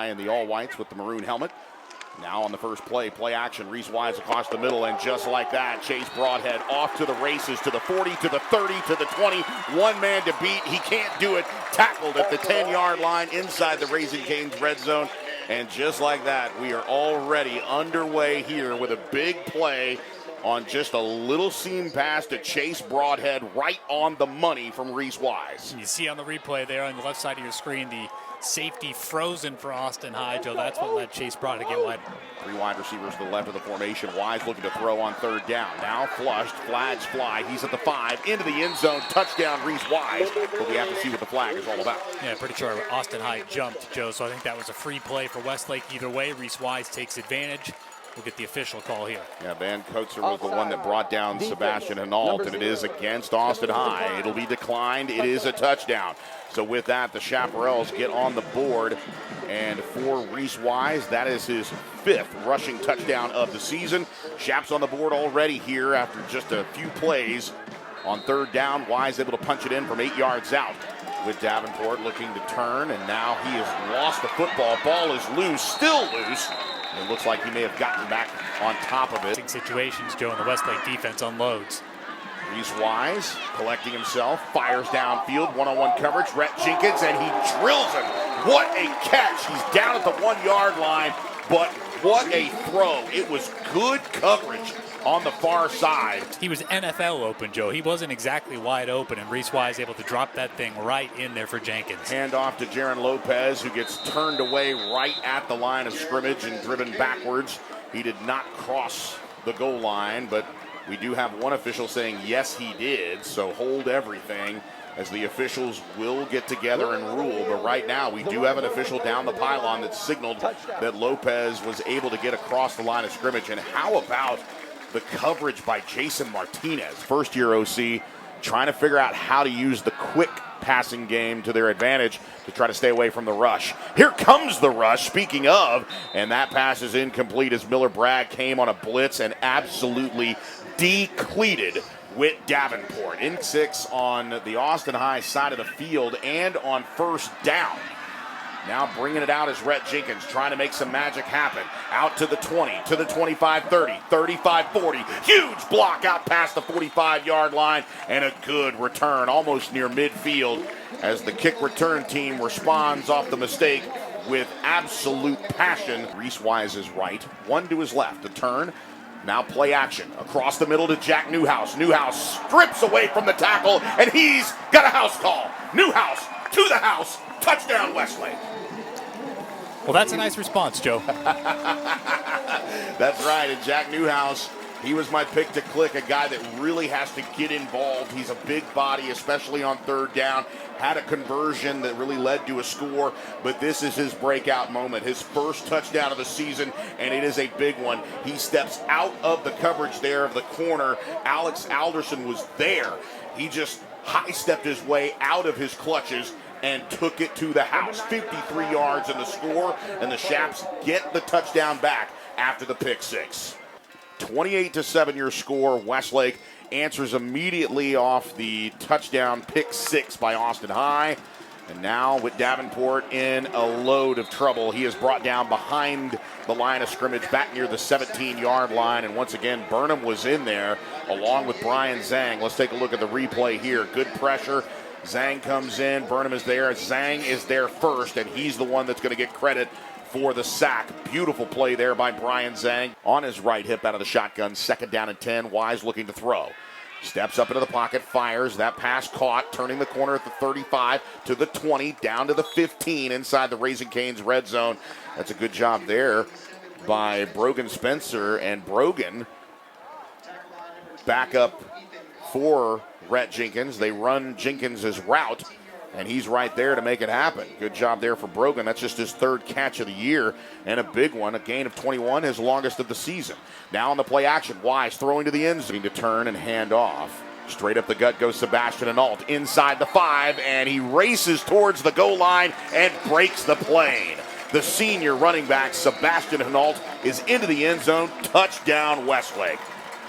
In the all-whites with the maroon helmet. Now on the first play action, Reese Wise across the middle, and just like that, Chase Broadhead off to the races, to the 40, to the 30, to the 20. One man to beat. He can't do it. Tackled at the 10-yard line inside the Raising Cane's red zone. And just like that, we are already underway here with a big play on just a little seam pass to Chase Broadhead right on the money from Reese Wise. You see on the replay there on the left side of your screen, the safety frozen for Austin High, Joe. That's what let Chase Broadhead get wide. Three wide receivers to the left of the formation. Wise looking to throw on third down. Now flushed, flags fly. He's at the 5, into the end zone. Touchdown, Reese Wise. But we have to see what the flag is all about. Yeah, pretty sure Austin High jumped, Joe, so I think that was a free play for Westlake. Either way, Reese Wise takes advantage. We'll get the official call here. Yeah, Van Coetzer was the one that brought down Sebastian Hinault, and it is against Austin High. It'll be declined. It is a touchdown. So with that, the Chaparrals get on the board. And for Reese Wise, that is his 5th rushing touchdown of the season. Chaps on the board already here after just a few plays. On third down, Wise able to punch it in from 8 yards out. With Davenport looking to turn, and now he has lost the football. Ball is loose, still loose. It looks like he may have gotten back on top of it. Situations, Joe, and the Westlake defense unloads. Reese Wise collecting himself, fires downfield, one-on-one coverage. Rhett Jenkins, and he drills him. What a catch. He's down at the 1-yard line, but what a throw. It was good coverage on the far side. He was NFL open, Joe. He wasn't exactly wide open, and Reese Wise able to drop that thing right in there for Jenkins. Hand off to Jaron Lopez, who gets turned away right at the line of scrimmage and driven backwards. He did not cross the goal line, but we do have one official saying yes, he did, so hold everything as the officials will get together and rule. But right now, we do have an official down the pylon that signaled that Lopez was able to get across the line of scrimmage. And how about the coverage by Jason Martinez, first-year OC, trying to figure out how to use the quick passing game to their advantage to try to stay away from the rush. Here comes the rush, speaking of, and that pass is incomplete as Miller Bragg came on a blitz and absolutely decleated Whit Davenport. In 6 on the Austin High side of the field and on first down. Now bringing it out is Rhett Jenkins, trying to make some magic happen. Out to the 20, to the 25-30, 35-40. Huge block out past the 45-yard line, and a good return almost near midfield as the kick return team responds off the mistake with absolute passion. Reese Wise is right, one to his left, the turn. Now play action across the middle to Jack Newhouse. Newhouse strips away from the tackle, and he's got a house call. Newhouse to the house. Touchdown, Westlake. Well, that's a nice response, Joe. That's right, and Jack Newhouse, he was my pick to click, a guy that really has to get involved. He's a big body, especially on third down. Had a conversion that really led to a score, but this is his breakout moment. His first touchdown of the season, and it is a big one. He steps out of the coverage there of the corner. Alex Alderson was there. He just high-stepped his way out of his clutches and took it to the house. 53 yards in the score, and the Chaps get the touchdown back after the pick six. 28-7 your score. Westlake answers immediately off the touchdown pick six by Austin High. And now with Davenport in a load of trouble, he is brought down behind the line of scrimmage back near the 17-yard line. And once again, Burnham was in there along with Brian Zhang. Let's take a look at the replay here. Good pressure. Zhang comes in, Burnham is there. Zhang is there first, and he's the one that's going to get credit for the sack. Beautiful play there by Brian Zhang. On his right hip out of the shotgun, 2nd down and 10. Wise looking to throw. Steps up into the pocket, fires. That pass caught, turning the corner at the 35 to the 20, down to the 15 inside the Raising Cane's red zone. That's a good job there by Brogan Spencer, and Brogan back up for Rhett Jenkins. They run Jenkins' route, and he's right there to make it happen. Good job there for Brogan. That's just his 3rd catch of the year, and a big one, a gain of 21, his longest of the season. Now on the play action, Wise throwing to the end zone to turn and hand off. Straight up the gut goes Sebastian Hinault inside the 5, and he races towards the goal line and breaks the plane. The senior running back, Sebastian Hinault, is into the end zone. Touchdown, Westlake.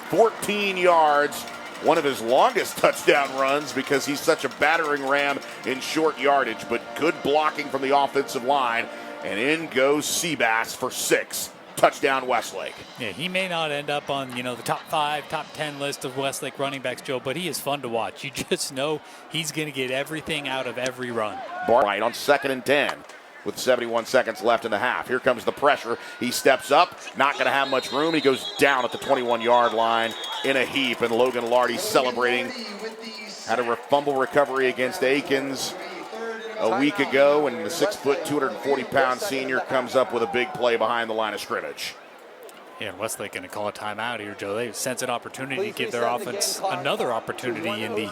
14 yards. One of his longest touchdown runs because he's such a battering ram in short yardage, but good blocking from the offensive line. and in goes Seabass for 6. Touchdown Westlake. Yeah, he may not end up on, the top 5, top 10 list of Westlake running backs, Joe, but he is fun to watch. You just know he's going to get everything out of every run. Right on 2nd and 10 with 71 seconds left in the half. Here comes the pressure. He steps up, not going to have much room. He goes down at the 21-yard line in a heap, and Logan Lardy celebrating. Had a fumble recovery against Aikens a week ago, and the 6', 240-pound senior comes up with a big play behind the line of scrimmage. Yeah, and Westlake going to call a timeout here, Joe. They sense an opportunity to give their offense another opportunity in the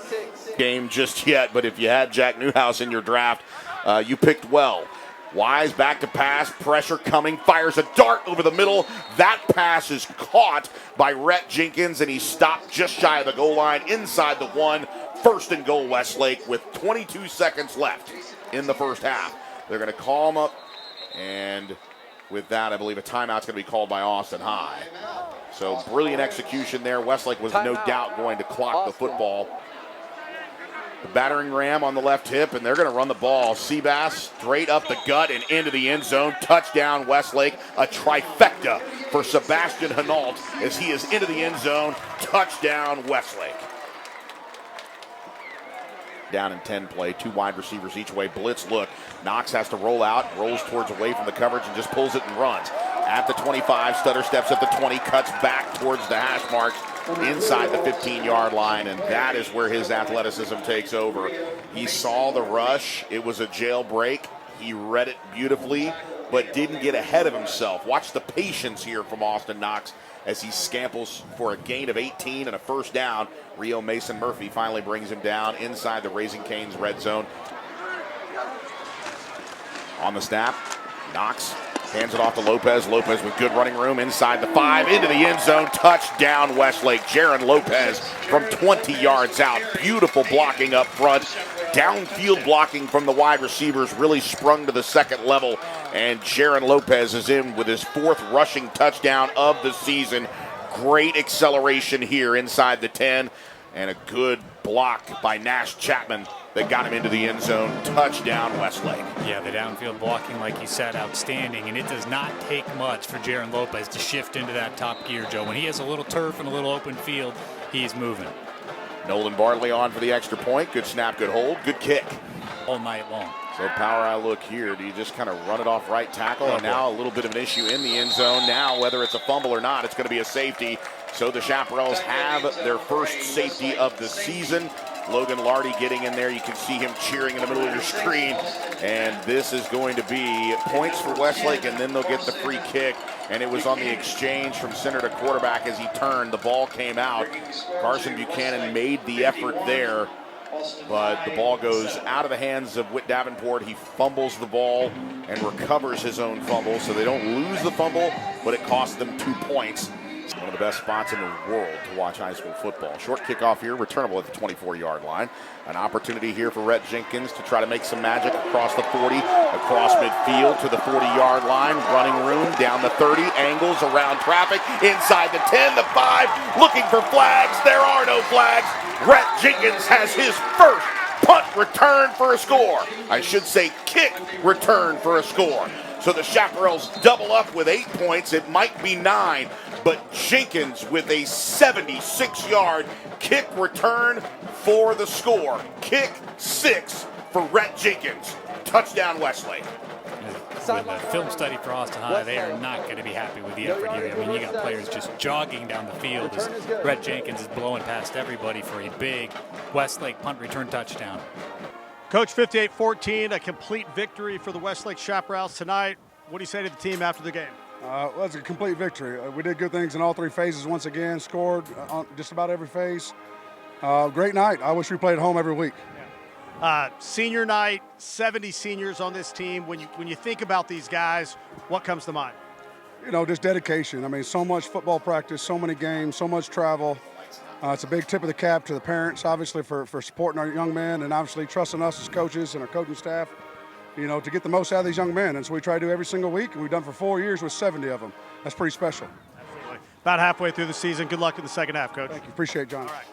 game just yet, but if you had Jack Newhouse in your draft, you picked well. Wise back to pass, pressure coming, fires a dart over the middle. That pass is caught by Rhett Jenkins, and he stopped just shy of the goal line inside the 1. 1st and goal Westlake with 22 seconds left in the first half. They're going to call him up, and with that, I believe a timeout's going to be called by Austin High. So brilliant execution there. Westlake was no doubt going to clock the football. The battering ram on the left hip, and they're going to run the ball. Seabass straight up the gut and into the end zone. Touchdown Westlake. A trifecta for Sebastian Hinault as he is into the end zone. Touchdown Westlake. Down in 10 play, 2 wide receivers each way. Blitz look. Knox has to roll out, rolls towards away from the coverage and just pulls it and runs. At the 25, Stutter steps at the 20, cuts back towards the hash marks inside the 15-yard line, and that is where his athleticism takes over. He saw the rush. It was a jailbreak. He read it beautifully, but didn't get ahead of himself. Watch the patience here from Austin Knox as he scamples for a gain of 18 and a first down. Rio Mason Murphy finally brings him down inside the Raising Cane's red zone. On the snap, Knox hands it off to Lopez. Lopez with good running room inside the 5, into the end zone. Touchdown Westlake. Jaron Lopez from 20 yards out. Beautiful blocking up front. Downfield blocking from the wide receivers really sprung to the second level. And Jaron Lopez is in with his 4th rushing touchdown of the season. Great acceleration here inside the 10. And a good block by Nash Chapman that got him into the end zone. Touchdown Westlake. Yeah, the downfield blocking, like you said, outstanding. And it does not take much for Jaron Lopez to shift into that top gear, Joe. When he has a little turf and a little open field, he's moving. Nolan Bartley on for the extra point. Good snap, good hold, good kick. All night long. So power eye look here. Do you just kind of run it off right tackle? And now a little bit of an issue in the end zone. Now, whether it's a fumble or not, it's going to be a safety. So the Chaparrals have their first safety of the season. Logan Lardy getting in there. You can see him cheering in the middle of your screen. And this is going to be points for Westlake, and then they'll get the free kick. And it was on the exchange from center to quarterback as he turned. The ball came out. Carson Buchanan made the effort there, but the ball goes out of the hands of Whit Davenport. He fumbles the ball and recovers his own fumble, so they don't lose the fumble, but it costs them 2 points. One of the best spots in the world to watch high school football. Short kickoff here, returnable at the 24-yard line. An opportunity here for Rhett Jenkins to try to make some magic across the 40, across midfield to the 40-yard line. Running room down the 30, angles around traffic, inside the 10, the 5, looking for flags. There are no flags. Rhett Jenkins has his first punt return for a score. I should say kick return for a score. So the Chaparrals double up with 8 points. It might be 9, but Jenkins with a 76-yard kick return for the score. Kick 6 for Rhett Jenkins. Touchdown Westlake. With a film study for Austin High, they are not going to be happy with the effort here. I mean, you got players just jogging down the field as Rhett Jenkins is blowing past everybody for a big Westlake punt return touchdown. Coach, 58-14, a complete victory for the Westlake Chaparrals tonight. What do you say to the team after the game? Well, it's a complete victory. We did good things in all 3 phases once again, scored on just about every phase. Great night. I wish we played at home every week. Senior night, 70 seniors on this team. When you think about these guys, what comes to mind? You know, just dedication. I mean, so much football practice, so many games, so much travel. It's a big tip of the cap to the parents, obviously, for supporting our young men and obviously trusting us as coaches and our coaching staff, you know, to get the most out of these young men. And so we try to do every single week, and we've done for 4 years with 70 of them. That's pretty special. Absolutely. About halfway through the season. Good luck in the second half, Coach. Thank you. Appreciate it, John. All right.